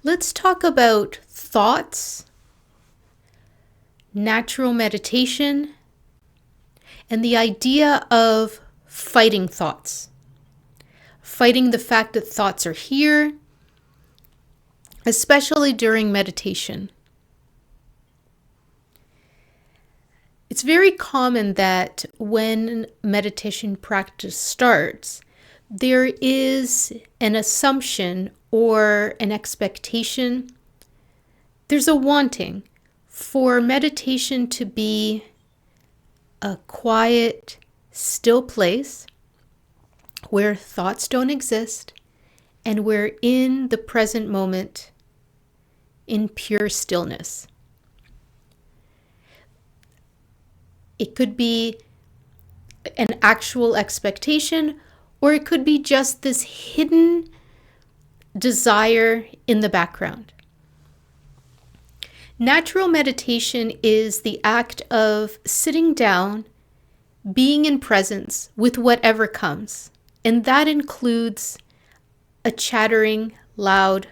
Let's talk about thoughts, natural meditation, and the idea of fighting thoughts. Fighting the fact that thoughts are here, especially during meditation. It's very common that when meditation practice starts, there is an assumption or an expectation. There's a wanting for meditation to be a quiet, still place where thoughts don't exist and we're in the present moment in pure stillness. It could be an actual expectation, or it could be just this hidden desire in the background. Natural meditation is the act of sitting down, being in presence with whatever comes. And that includes a chattering, loud,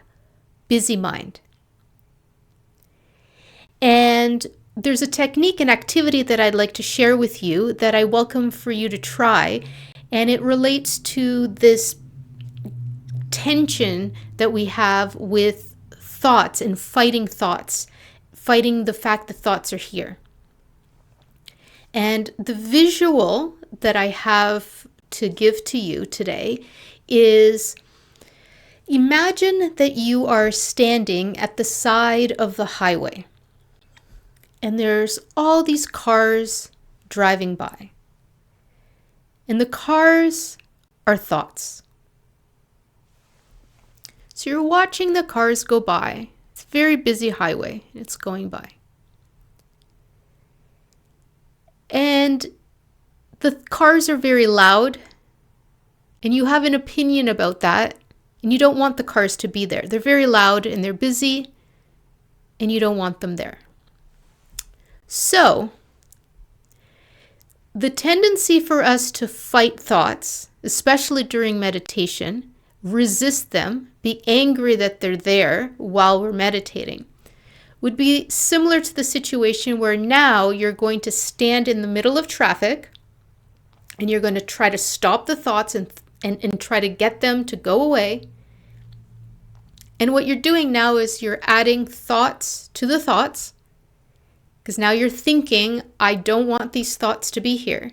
busy mind. And there's a technique and activity that I'd like to share with you that I welcome for you to try. And it relates to this tension that we have with thoughts and fighting thoughts, fighting the fact that thoughts are here. And the visual that I have to give to you today is, imagine that you are standing at the side of the highway. And there's all these cars driving by. And the cars are thoughts. So you're watching the cars go by. It's a very busy highway. It's going by. And the cars are very loud. And you have an opinion about that. And you don't want the cars to be there. They're very loud and they're busy. And you don't want them there. So, the tendency for us to fight thoughts, especially during meditation, resist them, be angry that they're there while we're meditating, would be similar to the situation where now you're going to stand in the middle of traffic and you're going to try to stop the thoughts and try to get them to go away. And what you're doing now is you're adding thoughts to the thoughts. Because now you're thinking, I don't want these thoughts to be here.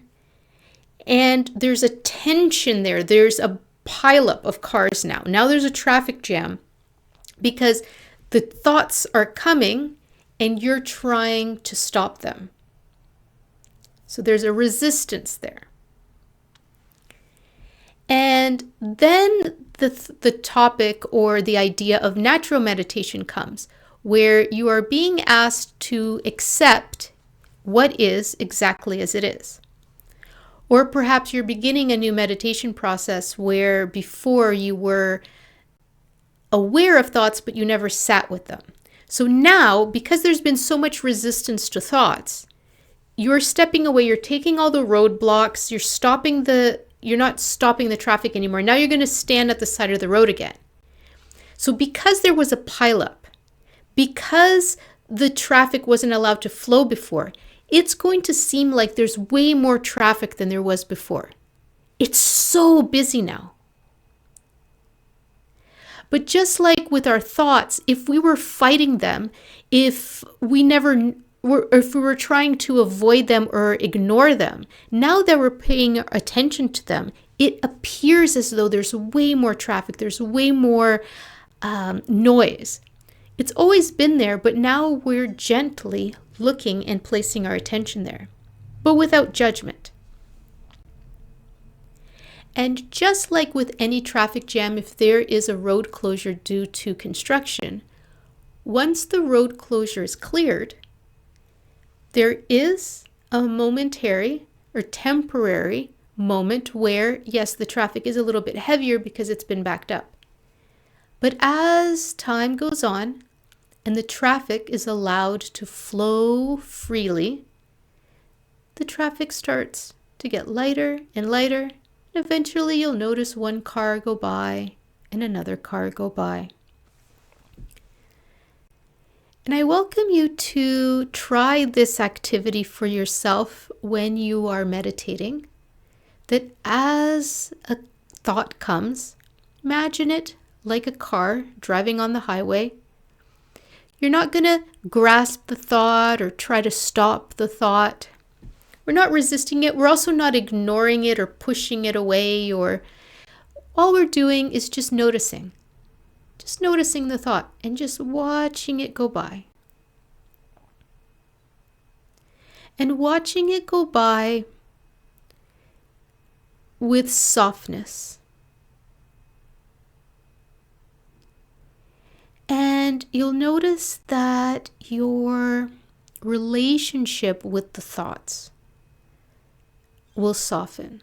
And there's a tension there. There's a pileup of cars now. Now there's a traffic jam because the thoughts are coming and you're trying to stop them. So there's a resistance there. And then the topic or the idea of natural meditation comes, where you are being asked to accept what is exactly as it is. Or perhaps you're beginning a new meditation process where before you were aware of thoughts, but you never sat with them. So now, because there's been so much resistance to thoughts, you're stepping away, you're taking all the roadblocks, you're not stopping the traffic anymore. Now you're going to stand at the side of the road again. So because there was a pileup, because the traffic wasn't allowed to flow before, it's going to seem like there's way more traffic than there was before. It's so busy now. But just like with our thoughts, if we were fighting them, if we were trying to avoid them or ignore them, now that we're paying attention to them, it appears as though there's way more traffic, there's way more noise. It's always been there, but now we're gently looking and placing our attention there, but without judgment. And just like with any traffic jam, if there is a road closure due to construction, once the road closure is cleared, there is a momentary or temporary moment where, yes, the traffic is a little bit heavier because it's been backed up. But as time goes on, and the traffic is allowed to flow freely, the traffic starts to get lighter and lighter, and eventually you'll notice one car go by and another car go by. And I welcome you to try this activity for yourself when you are meditating. That as a thought comes, imagine it like a car driving on the highway. You're not going to grasp the thought or try to stop the thought. We're not resisting it. We're also not ignoring it or pushing it away, or all we're doing is just noticing. Just noticing the thought and just watching it go by. And watching it go by with softness. And you'll notice that your relationship with the thoughts will soften.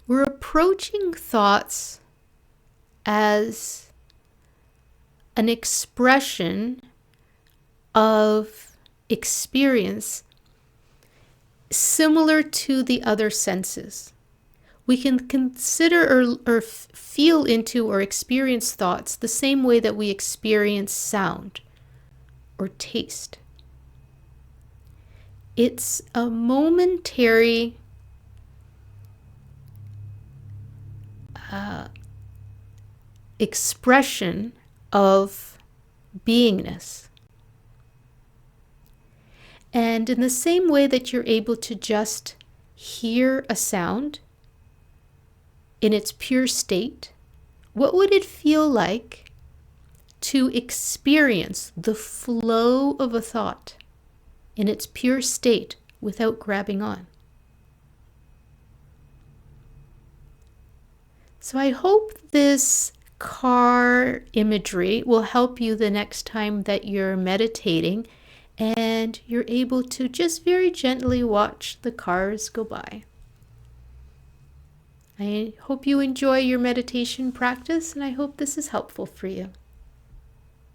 We're approaching thoughts as an expression of experience similar to the other senses. We can consider or feel into or experience thoughts the same way that we experience sound or taste. It's a momentary expression of beingness. And in the same way that you're able to just hear a sound in its pure state, what would it feel like to experience the flow of a thought in its pure state without grabbing on? So I hope this car imagery will help you the next time that you're meditating and you're able to just very gently watch the cars go by. I hope you enjoy your meditation practice, and I hope this is helpful for you.